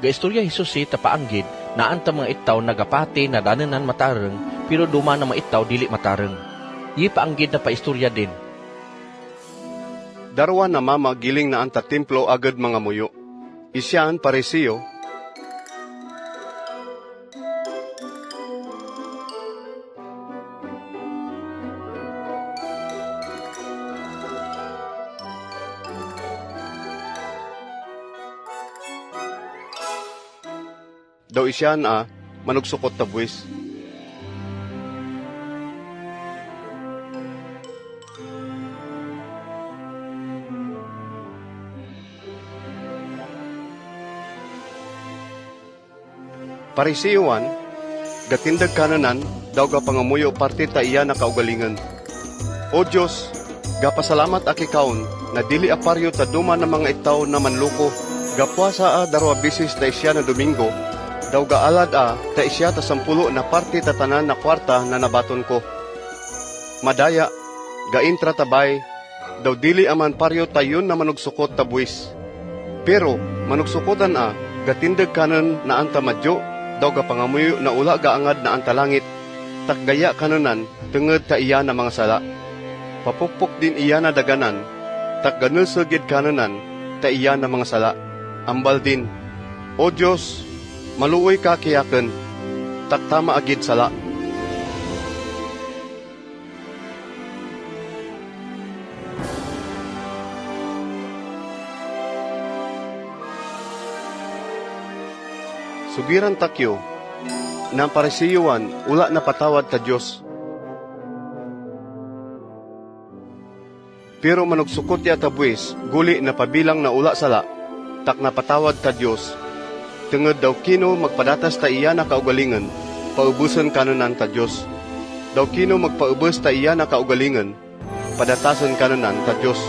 Gaistorya Hesus si tapaanggid na anta mga itaw nagapati na dananan matareng pero duma na mga itaw dili matareng. Yi paanggid na paistorya din. Darwa na mama giling na anta templo agad mga muyo. Isyaan parisiyo. Daw isyaan manugsukot ta buwis. Parisiyowan, gatindag kananan, daw ga pangamuyo parte ta iya na kaugalingan. O Diyos, gapasalamat akikaon, na dili aparyo ta duma na mga itaw na manluko, gapuasa darwa bisis ta isya na Domingo, daw ga alad ta isya ta 10 na parte ta tanan na kwarta na nabaton ko. Madaya, gaintra tabay, daw dili aman paryo tayon na manugsukot ta buwis. Pero, manugsukotan gatindag kanan na anta madyo, daw ga pangamuyo na ula gaangad na anta langit, takgaya kananan, tenged ta iya na mga sala. Papukpok din iya na daganan, takganul sugid kananan, ta iya na mga sala. Ambal din, O Diyos, maluoy ka kiyaken, taktama agid sala. Sugiran takyo, na parisiyuan, ula na patawad ta Diyos. Pero manugsukot ya tabuis, guli na pabilang na ula sala, tak napatawad ta Diyos. Tungod daw kino magpadatas ta iya na kaugalingan, paubusan kananan ta Diyos. Daw kino magpaubos ta iya na kaugalingan, padatasan kananan ta Diyos.